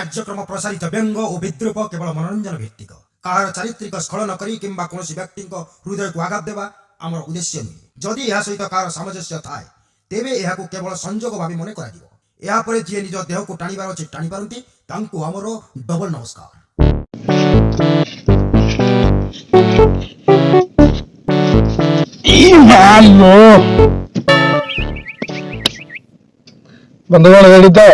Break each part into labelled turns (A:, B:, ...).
A: କାର୍ଯ୍ୟକ୍ରମ ପ୍ରସାରିତ ବ୍ୟଙ୍ଗ ଓ ବିଦ୍ରୂପ କେବଳ ମନୋରଞ୍ଜନ ଭିତ୍ତିକ, କାହାର ଚାରିତ୍ରିକ ସ୍ଖଳନ କରି କିମ୍ବା କୌଣସି ବ୍ୟକ୍ତିଙ୍କ ହୃଦୟକୁ ଆଘାତ ଦେବା ଆମର ଉଦ୍ଦେଶ୍ୟ ନୁହେଁ। ଯଦି ଏହା ସହିତ କାହାର ସାମଞ୍ଜସ୍ୟ ଥାଏ ତେବେ ଏହାକୁ କେବଳ ସଂଯୋଗ ଭାବେ ମନେ କରାଯିବ। ଏହାପରେ ଯିଏ ନିଜ ଦେହକୁ ଟାଣିବାର ଅଛି ଟାଣିପାରନ୍ତି, ତାଙ୍କୁ ଆମର ଡବଲ ନମସ୍କାର।
B: बंधुगण रेडी तो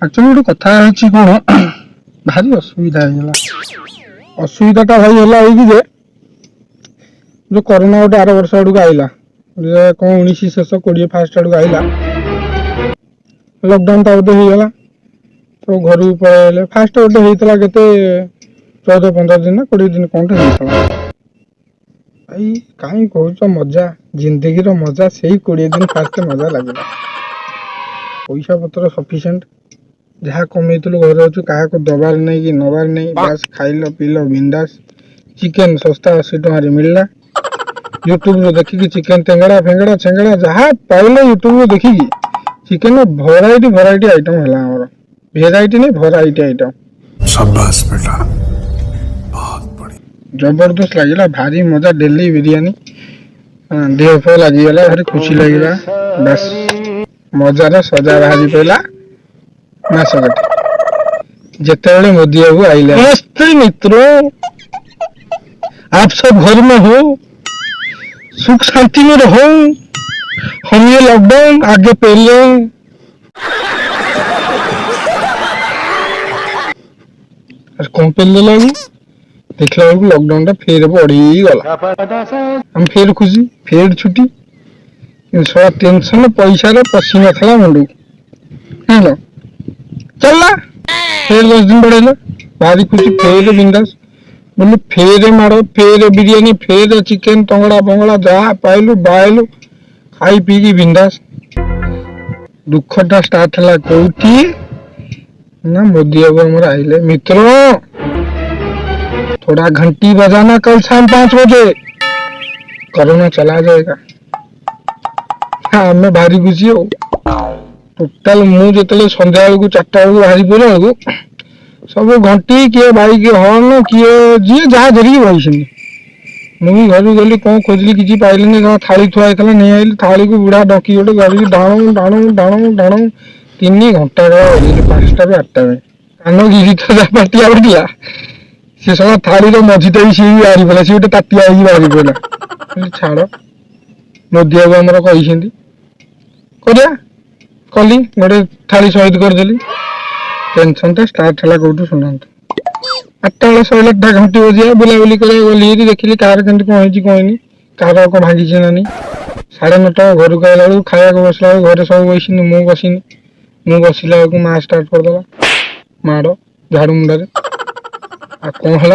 B: एक्चुअली गोटे कथा है कौन भारी असुविधा असुविधाटा भाई है जे जो कोरोना गोटे 8 वर्ष आड़ आईला कौन 19 शेष 20 फास्ट आड़ आईला लॉकडाउन तो बोधे हो गला तो घर को पलैले फास्ट गोटे होता के 14-15 दिन 20 दिन कौन भाई कहीं कह मजा जिंदगी रो मजा से 20 दिन फास्ट मजा लगे पैसा पत्र सफिशिएंट जहाँ कमे घर अच्छु क्या दबार नहीं कि नबार नहीं बस खाइल पील बिंदास चिकेन सस्ता 80 टकर मिलला यूट्यूब रो देखिकी चिकेन टेंगड़ा फेंगड़ा छेंगड़ा जहाँ पाइल यूट्यूब रो देखिकी चिकेन भराइटी आइटम है हमर वेराइटी नहीं भराइटी आइटम शाबाश बेटा बहुत बढ़िया जबरदस्त लगिला भारी मजा डेली बिरयानी देह फे लगिगला भारी खुशी लगिला बस मजार सजा बाहरी पड़ा मास कटे जिते मोदी बाबू आइले नमस्ते मित्रों आप सब घर में हो सुख शांति में रहो हम ये लॉकडाउन आगे पहले कौन पहले लगी देखला बेलू लॉकडाउन फेर बढ़ी गला हम फेर खुशी फेर छुट्टी सब टेंशन पैसा पशि ना मुंड चलला फेर 10 दिन बढ़ेला भारी खुशी फेर बिंदास बोले फेर मारो फेर बिरयानी फेर चिकेन टंगड़ा बंगड़ा जहाँ पाइलु बाइलु खाई पी की बिंदास दुखटा स्टार्ट है कौटी ना मोदी बाबू हमारे आइले मित्रों थोड़ा घंटी बजाना कल शाम 5 बजे कोरोना चला जाएगा। हाँ मैं भारी खुशी हो टोटाल मुझे संध्या बेलू 4टा बेलू बाहरी पड़ा बेलू सब घंटी किए बाइक हर्न किए जी जहाँ धरिकी बही मुझे घर गली कौन खोजली किसी पाइली थाली थुआ होता नहीं आई थाली को बुढ़ा डकी गोटे गाड़ी डाणु डाणु डाणु डाणु 3 घंटा 5टा 8टा में कान गिरी पाटिया पड़ा सी सब थाली मझीटा भी सी बाहरी पड़ा सी गोटे ताटिया बाहरी पड़ा छाड़ मोदी बाबू आमर कही कली गोटे थाली शहीद करदेली टेंशन टा स्टार्ट है कौटू शुणु 8टा बेले शैला घंटी बजिया बुलाबुली कर गली देखिली कार के कौन कार कौन भांगी ना नहीं 9:30 घर को आला खाया बसला घर सब बसनी मुझे बसला माँ स्टार्ट करदेला माड़ झाड़ू मुंडे आ कौन है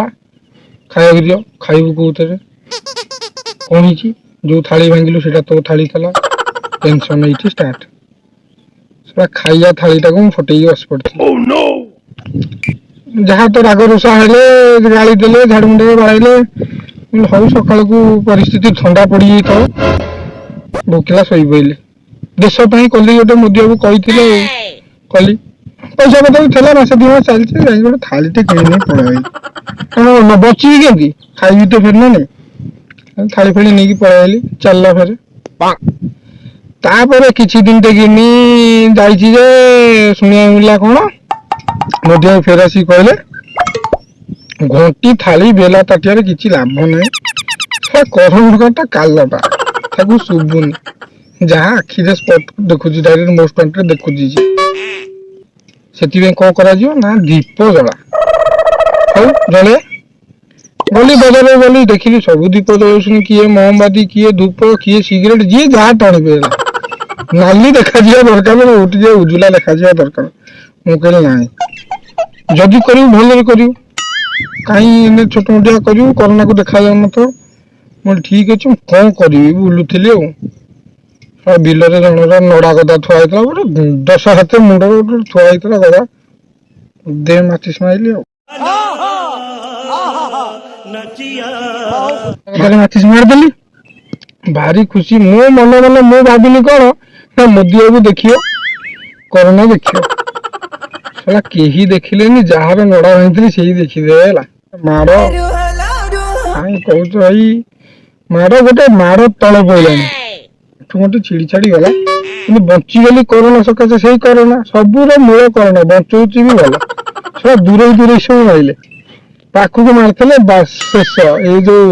B: खाया दियो खाइबू कौन कौन जो थाली भांगिलु से तो थाली था टेंशन ये स्टार्ट खाइया थालीटा को फटे बस पड़ी जहाँ तो राग रुषा हेले गाड़ी देले झाड़ू मुंडे बाड़े हौ सकाल को परिस्थिति ठंडा पड़ी था भोकिला शोई पड़े देश कली गोटे मोदी बाबू कही कली पैसा पता भी मास 2 मास चलती गोटे थालीटे किणी पड़ा बची के खाई तो फिर ना नहीं थाली फाड़ी नहीं पलैली चलला फेर तापर किछि दिन देखिनी जाइछि जे सुनिया मिला कौन मोदी बाबू फेर आसी कहले घंटी थाली बेला ताटिया किछि लाभ नहीं कोरोना कालटा ताकू शुभुनी जहाँ आखिरे स्पॉट देखुची डायरेक्ट मोस्ट पॉइंट देखुची से कौन करा ना दीप जला हौ जले गली बजार गली देखिली सब दीप जलाउन किए मोमबाती किए धूप किए सिगरेट जी जहाँ टाणी पेला नाली देखा दरकार उठी जाए उजुला देखा दरकार मुझे ना जदि कर भल कर कहीं छोट मोटिया कर कोरोना को देखा जाऊ न मुझे ठीक अच्छे कौन करी बुलूली बिल जनर नड़ा गदा थुआ 10 हाथ मुंड थुआ गदा दे माचिस माइली माचिस मारदेली भारी खुशी मो मन मन मु भाविनी कौन ना मोदी बाबू देखियो कोरोना देखियो ହେଲା କେହି ଦେଖିଲେନି, ଯାହାର ନଡା ଭାଙ୍ଗିଥିଲି ସେଇ ଦେଖିଦେବେ ହେଲା। ମାଡ଼ କାଇଁ କହୁଛ ଭାଇ, ମାଡ଼ ଗୋଟେ ମାଡ଼ ତଳେ ପଇଲାନି, ଏଠୁ ଗୋଟେ ଛିଡି ଛାଡି ଗଲା, କିନ୍ତୁ ବଞ୍ଚିଗଲି କରୋନା ସକାଶେ। ସେଇ କରୋନା, ସବୁର ମୂଳ କରୋନା, ବଞ୍ଚଉଛି ବି ଭଲ। ସେଟା ଦୂରେଇ ସବୁ ରହିଲେ, ପାଖକୁ ମାରିଥିଲେ ବାସ୍ ଶେଷ। ଏଇ ଯୋଉ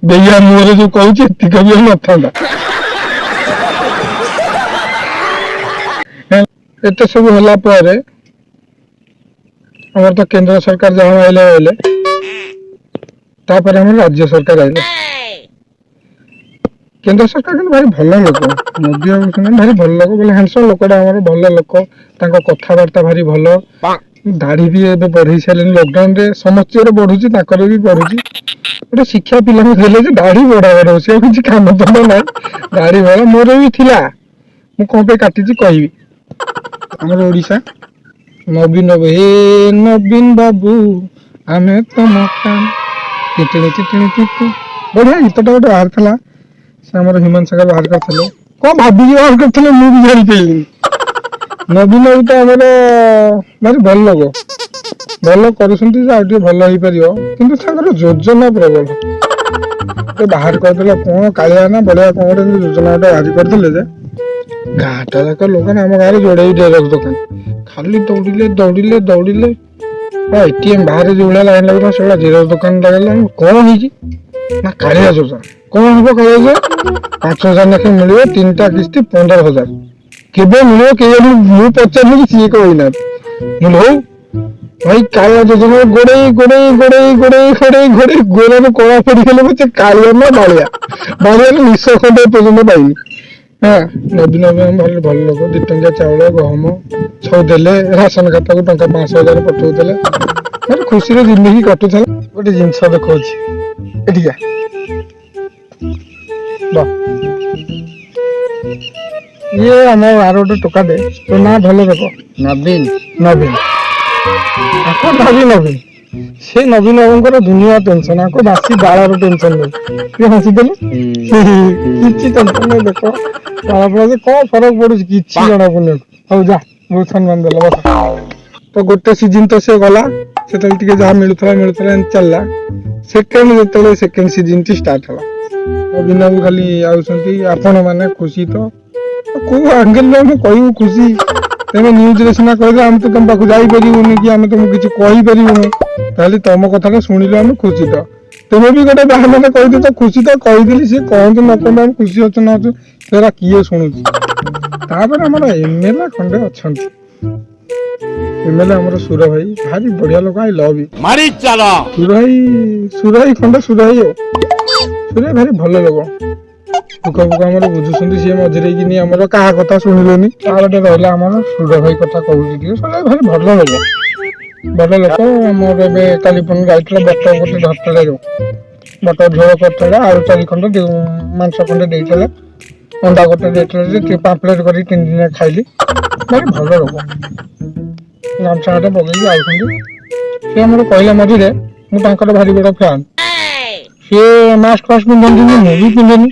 B: ବେଇଆ ମୁହଁରେ ଯୋଉ କହୁଛି ଏତିକ ବି ଆଉ ନଥାନ୍ତା। ଏତେ ସବୁ ହେଲା ପରେ ଆମର ତ କେନ୍ଦ୍ର ସରକାର ଯାହା ଆଇଲେ, ତାପରେ ଆମର ରାଜ୍ୟ ସରକାର ଆଇଲେ। କେନ୍ଦ୍ର ସରକାର କିନ୍ତୁ ଭାରି ଭଲ ଲୋକ, ମୋଦି ବାବୁ ସେମାନେ ଭାରି ଭଲ ଲୋକ, ବୋଲେ ହ୍ୟାଣ୍ଡସମ୍ ଲୋକଟା, ଆମର ଭଲ ଲୋକ, ତାଙ୍କ କଥାବାର୍ତ୍ତା ଭାରି ଭଲ। ଦାଢି ବି ଏବେ ବଢେଇ ସାରିଲେଣି, ଲକଡାଉନ ରେ ସମସ୍ତଙ୍କର ବଢୁଛି, ତାଙ୍କର ବି ବଢୁଛି। ଗୋଟେ ଶିକ୍ଷା ପିଲାଙ୍କୁ ଦେଲେ ଯେ ଦାଢି ବଢାବାର ଅଛି, ଆଉ କିଛି କାମ ଧନ୍ଦା ନାହିଁ, ଦାଢି ବଢା। ମୋର ବି ଥିଲା, ମୁଁ କଣ ପାଇଁ କାଟିଛି କହିବି। ଆମର ଓଡିଶା ନବୀନ ହେ ନବୀନ ବାବୁ ଆମେ ତମ ଟିଟିଣି ଟିଟିଣି ଟିଟି, ବଢିଆ ଗୀତଟା ଗୋଟେ ବାହାରିଥିଲା, ସେ ଆମର ହ୍ୟୁମାନ ସାଗର ବାହାର କରିଥିଲେ। କଣ ଭାବିକି ବାହାର କରିଥିଲେ ମୁଁ ବି ଜାଣିପାରିଲିନି। ନବୀନ ବାବୁ ତ ଆମର ଭାରି ଭଲ ଲୋକ, ଭଲ କରୁଛନ୍ତି ଯେ ଆଉ ଟିକେ ଭଲ ହେଇପାରିବ, କିନ୍ତୁ ତାଙ୍କର ଯୋଜନା ପ୍ରବଳ। ବାହାର କରିଦେଲେ କଣ କାଳିଆ ନା ବଳିଆ କଣ ଗୋଟେ ଯୋଜନା ଗୋଟେ ବାହାର କରିଦେଲେ ଯେ ଗାଁଟା ଯାକ ଲୋକ ନା, ଆମ ଗାଁରେ ଯୋଡେଇ ଜେରକ୍ସ ଦୋକାନ, ଖାଲି ଦୌଡ଼ିଲେ ଏଟିଏମ୍ ବାହାରେ ଯୋଉ ଭଳିଆ ଲାଇନ ଲାଗୁଥିଲା ସେଭଳିଆ ଜେରକ୍ସ ଦୋକାନ ଲାଗିଲା। କଣ ହେଇଛି ନା କାଳିଆ ଯୋଜନା। କଣ ହବ କାଳିଆ ଯୋଜନା? 5,000 ଲେଖାଏଁ ମିଳିବ, 3ଟା କିସ୍ତି 15,000। କେବେ ମିଳିବ କେଜାଣି, ମୁଁ ପଚାରିଲି କି ସିଏ କହିନାହାନ୍ତି। ମୁଁ ହଉ ଭାଇ କାଳିଆ ଯୋଜନା ଗୋଡେଇ ଗୋଡରୁ କଳା ପଡିଗଲେ ପଛେ କାଳିଆ ନା ବାଳିଆ, ବାଳିଆର ନିଶ ଖଣ୍ଡେ ପର୍ଯ୍ୟନ୍ତ ପାଇନି। ହଁ, ନବୀନ ବାବୁ ଭଲ ଲୋକ, 2 ଟଙ୍କିଆ ଚାଉଳ ଗହମ ସବୁ ଦେଲେ, ରାସନ ଖାତାକୁ ଟଙ୍କା 5,000 ପଠଉଥିଲେ, ଭାରି ଖୁସିରେ ଜିନ୍ଦଗି କଟୁଥିଲା। ଗୋଟେ ଜିନିଷ ଦେଖଉଛି ଏଠିକା, ଇଏ ଆମ ଗାଁର ଗୋଟେ ଟୋକାଟେ, ତୋ ନାଁ ଭଲ ଦେଖ, ନବୀନ। ସେ ନବୀନ ବାବୁଙ୍କର ଦୁନିଆ ଟେନସନ, ଆଙ୍କ ବାସି ଡାଳର ଟେନସନ ନାହିଁ। ଟିକେ ହସିଦେଲେ, କିଛି ଟେନସନ ନାହିଁ। ଦେଖ ଡାଳ ଫଳ କଣ ଫରକ ପଡୁଛି, କିଛି ଜଣା ପଡୁନି। ହଉ ଯା, ବହୁତ ସମ୍ମାନ ଦେଲା, ବସ। ତ ଗୋଟେ ସିଜିନ ତ ସେ ଗଲା, ସେତେବେଳେ ଟିକେ ଯାହା ମିଳୁଥିଲା ଏମିତି ଚାଲିଲା। ସେକେଣ୍ଡ ସିଜିନ ଟି ଷ୍ଟାର୍ଟ ହେଲା, ନବୀନ ବାବୁ ଖାଲି ଆଉଛନ୍ତି, ଆପଣ ମାନେ ଖୁସି ତ? କୋଉ ଆଙ୍ଗେଲରେ ଆମେ କହିବୁ ଖୁସି? ତମେ ନ୍ୟୁଜରେ ସିନା କହିଲେ, ଆମେ ତ ତମ ପାଖକୁ ଯାଇପାରିବୁନି କି ଆମେ ତମକୁ କିଛି କହିପାରିବୁନି। ତାହେଲେ ତମ କଥାଟା ଶୁଣିଲେ ଆମେ ଖୁସି ତ? ତୁମେ ବି ଗୋଟେ ବାହାନାରେ କହିଦେଉଛ ଖୁସି ତ, କହିଦେଲି, ସିଏ କହନ୍ତୁ ନ କହନ୍ତୁ ଆମେ ଖୁସି ଅଛୁ ନ ଅଛୁ ସେରା କିଏ ଶୁଣୁଛି। ତାପରେ ଆମର ଏମଏଲଏ ଖଣ୍ଡେ ଅଛନ୍ତି, ଏମଏଲଏ ଆମର ସୁର ଭାଇ, ଭାରି ବଢିଆ ଲୋକ, ଆଇ ଲଭ୍ ୟୁ। ସୁର ଭାଇ ଖଣ୍ଡେ ସୁର ଭାଇ ଆଉ, ସୁର ଭାଇ ଭାରି ଭଲ ଲୋକ, ଦୁଃଖ ଫୁଖ ଆମର ବୁଝୁଛନ୍ତି। ସିଏ ମଝିରେ କିନି ଆମର କାହା କଥା ଶୁଣିଲେନି, ତାର ଗୋଟେ ରହିଲା ଆମର ସୁର ଭାଇ କଥା କହୁଛି ଟିକେ। ସୁର ଭାଇ ଭାରି ଭଲ ଲୋକ, ଭଲ ଲୋକ। ଆମର ଏବେ କାଲି ପୁଣି ଯାଇଥିଲା ବଟ ଗୋଟେ ଧରିଥିଲା, ଯୋଉ ବଟ ଝୋଳ କରିଥିଲା, ଆଳୁ 4 ଖଣ୍ଡ, ମାଂସ ଖଣ୍ଡେ ଦେଇଥିଲେ, ଅଣ୍ଡା ଗୋଟେ ଦେଇଥିଲେ, ଯେ ପାମ୍ପଲେଟ କରିକି 3 ଦିନ ଖାଇଲି। ଭାରି ଭଲ ଲୋକ, ଗାମୁଛା ଗୋଟେ ପକେଇକି ଆଉଛନ୍ତି। ସେ ଆମର କହିଲା ମଝିରେ, ମୁଁ ତାଙ୍କର ଭାରି ବଡ ଫ୍ୟାନ୍, ସିଏ ମାସ୍କ ଫାସ୍କ ପିନ୍ଧନ୍ତିନି, ମୁଁ ବି ପିନ୍ଧେନି।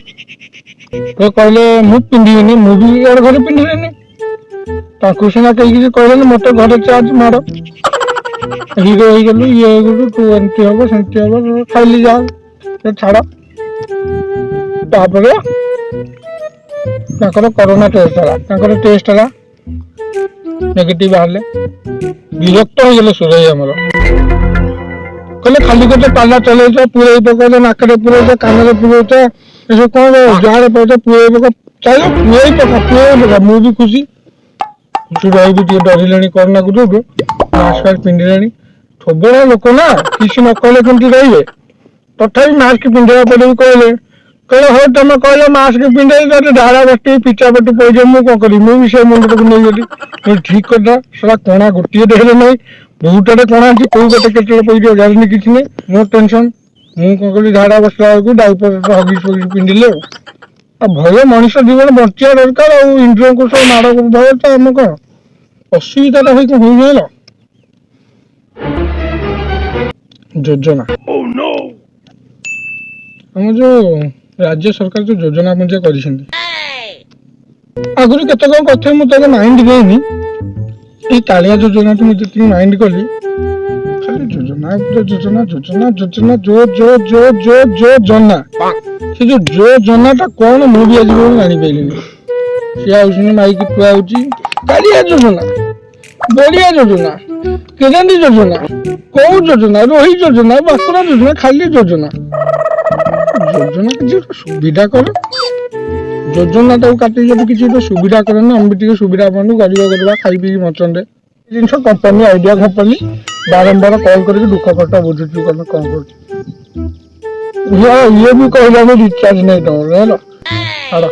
B: ସେ କହିଲେ ମୁଁ ପିନ୍ଧିବିନି, ମୁଁ ବି ଇଆଡେ ଘରେ ପିନ୍ଧିବିନି। ତାଙ୍କୁ ସିନା କେହି କିଛି କହିଲେନି, ମତେ ଘରେ ଚାର୍ଜ ମାର, ହିରୋ ହେଇଗଲୁ, ଇଏ ହେଇଗଲୁ, ତୁ ଏମିତି ହବ ସେମିତି ହବ, ଖାଇଲି ଯା, ସେ ଛାଡ। ତାପରେ ତାଙ୍କର କରୋନା ଟେଷ୍ଟ ହେଲା, ନେଗେଟିଭ ବାହାରିଲେ, ବିରକ୍ତ ହେଇଗଲେ ସୁର ଭାଇ ଆମର। କହିଲେ ଖାଲି ଗୋଟେ ପାଲା ଚଲେଇଛ, ପୁରେଇ ପକଉଛ, ନାକରେ ପୁରଉଛ, କାନରେ ପୁରଉଛ, ଏସବୁ କଣ ଯାହାରେ ପାଉଛ ପୁରେଇ ପକ, ଚାଲ ପୁରେଇ ପକା। ମୁଁ ବି ଖୁସି। ସୁର ଭାଇ ବି ଟିକେ ଡରିଲେଣି କରୋନାକୁ ଯୋଗୁ, ମାସ୍କ ଫାସ୍କ ପିନ୍ଧିଲେଣି। ସବୁବେଳେ ଲୋକ ନା, କିଛି ନ କହିଲେ କେମିତି ରହିବେ, ତଥାପି ମାସ୍କ ପିନ୍ଧିବା ପରେ ବି କହିଲେ ହଉ ତମେ କହିଲ ମାସ୍କ ପିନ୍ଧେଇ, ଝାଡା ବସିକି ପିଚା ପଟୁ ପଇଯିବ, ମୁଁ କଣ କରିବି? ମୁଁ ବି ସେ ମୁଣ୍ଡକୁ ନେଇଗଲି, ଠିକ କଥା। ସେଟା କଣା ଗୋଟିଏ ଦେହରେ ନାହିଁ, ବହୁତଟେ କଣା ଅଛି, କୋଉ ଗୋଟେ କେତେବେଳେ ପଇଯିବ ଜାଣିନି, କିଛି ନାହିଁ, ମୋ ଟେନସନ। ମୁଁ କଣ କଲି, ଝାଡା ବସିଲା ବେଳକୁ ଡାଇପର ହଗିସ ଫଗିସ ପିନ୍ଧିଲେ। ଆଉ ଭଲ ମଣିଷ ଜୀବନ ବଞ୍ଚିବା ଦରକାର, ଆଉ ଇନ୍ଦ୍ରଙ୍କୁ ସବୁ ମାଡ ଭୟ ତ ଆମେ କଣ ଅସୁବିଧାଟା ହେଇକି ହଉନି ହେଲା। ଯୋଜନା ଆମ ଯୋଉ ରାଜ୍ୟ ସରକାର ଯୋଉ ଯୋଜନା ପୁଞ୍ଜ କରିଛନ୍ତି, ଆଗରୁ କେତେ କଣ କଥା ମୁଁ ତାକୁ ମାଇଣ୍ଡ ଦେଇନି, এই କାଳିଆ ଯୋଜନାଟି ମୁଁ ଯେତିକି ମାଇଣ୍ଡ କଲି ଖାଲି ଯୋଜନା ଯୋଜନା ଯୋଜନା ଯୋଜନା ଯୋଜନା ସେ ଯୋଉ ଯୋଜନାଟା କଣ ମୁଁ ବି ଆଜି ପର୍ଯ୍ୟନ୍ତ ଜାଣିପାରିଲିନି। ସିଏ ଆଉଛନ୍ତି ମାଇକି ଥୁଆ ହଉଛି କାଳିଆ ଯୋଜନା, ବଳିଆ ଯୋଜନା, କେରାଣ୍ଡି ଯୋଜନା, କୋଉ ଯୋଜନା, ରୋହି ଯୋଜନା, ବାକୁରା ଯୋଜନା, ଖାଲି ଯୋଜନା। ଯୋଜନା କିଛି ଗୋଟେ ସୁବିଧା କର, ଯୋଜନାଟାକୁ କାଟିକି ଯଦି କିଛି ଗୋଟେ ସୁବିଧା କରନ୍ତି ଆମେ ବି ଟିକେ ସୁବିଧା ପାଆନ୍ତୁ, ଗରିବ ଗରିବା ଖାଇ ପିଇକି ବଞ୍ଚନ୍ତେ। ଏ ଜିନିଷ କମ୍ପାନୀ ଆଇଡିଆ କମ୍ପାନୀ ବାରମ୍ବାର କଲ୍ କରିକି ଦୁଃଖ କଷ୍ଟ ବୁଝୁଛୁ କଣ କରୁଛୁ। ଇଏ ବି କହିଲା ଆମେ ରିଚାର୍ଜ ନାହିଁ ତମର ହେଲା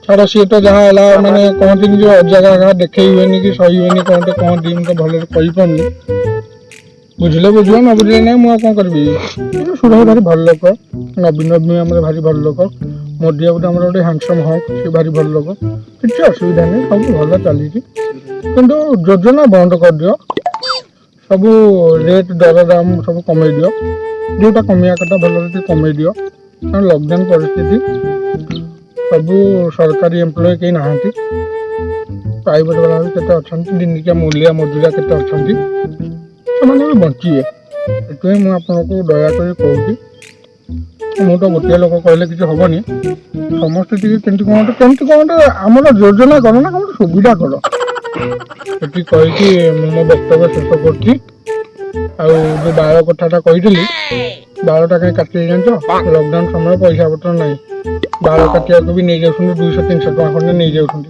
B: ଛାଡ ସିଏ ତ ଯାହା ହେଲା ମାନେ କହନ୍ତିନି ଯେ ଅଜାଗା ଦେଖେଇ ହୁଏନି କି ସହି ହୁଏନି କହନ୍ତେ କହନ୍ତି ମୁଁ ତ ଭଲରେ କହିପାରୁନି। ବୁଝିଲେ ବୁଝିବ ନ ବୁଝିଲେ ନାହିଁ ମୁଁ ଆଉ କଣ କରିବି। ସୁରଜ ଭାରି ଭଲ ଲୋକ, ନବୀନ ଆମର ଭାରି ଭଲ ଲୋକ, ମୋଦି ବାବୁ ଆମର ଗୋଟେ ହ୍ୟାଣ୍ଡସମ୍ ହକ୍, ସେ ଭାରି ଭଲ ଲୋକ, କିଛି ଅସୁବିଧା ନାହିଁ, ସବୁ ଭଲ ଚାଲିଛି। କିନ୍ତୁ ଯୋଜନା ବନ୍ଦ କରିଦିଅ, ସବୁ ରେଟ୍ ଦର ଦାମ ସବୁ କମେଇ ଦିଅ, ଯୋଉଟା କମେଇବା କଥା ଭଲରେ ଟିକେ କମେଇ ଦିଅ। କାରଣ ଲକଡାଉନ ପରିସ୍ଥିତି, ସବୁ ସରକାରୀ ଏମ୍ପ୍ଲୟ କେହି ନାହାନ୍ତି, ପ୍ରାଇଭେଟ ବାଲା ବି କେତେ ଅଛନ୍ତି, ଦିନିକିଆ ମୂଲିଆ ମଜୁରିଆ କେତେ ଅଛନ୍ତି, ସେମାନେ ବି ବଞ୍ଚିବେ। ସେଥିପାଇଁ ମୁଁ ଆପଣଙ୍କୁ ଦୟାକରି କହୁଛି, ମୁଁ ତ ଗୋଟିଏ ଲୋକ କହିଲେ କିଛି ହବନି, ସମସ୍ତେ ଟିକେ କେମିତି କଣ ଗୋଟେ ଆମର ଯୋଜନା କର ନା, କଣ ସୁବିଧା କର। ସେଠି କହିକି ମୁଁ ମୋ ବକ୍ତବ୍ୟ ଶେଷ କରୁଛି। ଆଉ ଯୋଉ ବାଳ କଥାଟା କହିଥିଲି, ବାଳଟା କାହିଁ କାଟିଲେ ଜାଣିଛ? ଲକଡାଉନ ସମୟ ପଇସା ପତ୍ର ନାହିଁ, ବାଳ କାଟିବାକୁ ବି ନେଇଯାଉଛନ୍ତି 200-300 ଟଙ୍କା ଖଣ୍ଡେ ନେଇଯାଉଛନ୍ତି।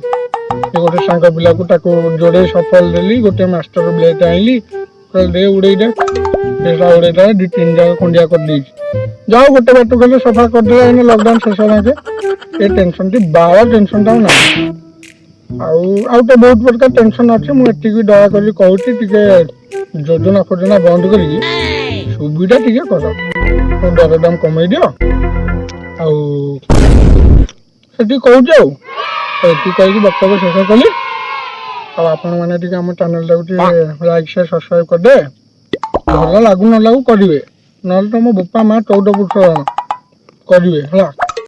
B: ସେ ଗୋଟେ ସାଙ୍ଗ ପିଲାକୁ ତାକୁ ଯୋଡ଼େ ସଫଲ ଦେଲି, ଗୋଟେ ମାଷ୍ଟର ବ୍ଲେଡ୍ ଆଣିଲି, ଦେ ଉଡେଇଦେ, ପଇସା ଉଡେଇଦେଲା, 2-3 ଜାଗା ଖଣ୍ଡିଆ କରିଦେଇଛି। ଯାଉ ଗୋଟେ ବାଟ ଗଲେ ସଫା କରିଦେଲା, ଏଇନେ ଲକଡାଉନ ଶେଷ ହେଲାକେ ଏ ଟେନସନଟି ବାଳ ଟେନସନଟା ଆଉ ନାହିଁ। ଆଉ ତ ବହୁତ ପ୍ରକାର ଟେନସନ ଅଛି, ମୁଁ ଏତିକି ଦୟାକରି କହୁଛି ଟିକେ ଯୋଜନା ଫୋଜନା ବନ୍ଦ କରିକି ସୁବିଧା ଟିକେ କର, ଦରଦାମ କମେଇ ଦିଅ। ଆଉ ସେଠି କହୁଛି ଆଉ ଏତିକି କହିକି ବକ୍ତବ୍ୟ ଶେଷ କଲି। ଆଉ ଆପଣମାନେ ଟିକେ ଆମ ଚ୍ୟାନେଲଟାକୁ ଟିକେ ଲାଇକ୍ ସେୟାର ସବସ୍କ୍ରାଇବ କରିଦେବେ, ଭଲ ଲାଗୁ ନ ଲାଗୁ କରିବେ, ନହେଲେ ତ ମୋ ବୋପା ମା 14 ପୁରୁଷ କରିବେ ହେଲା।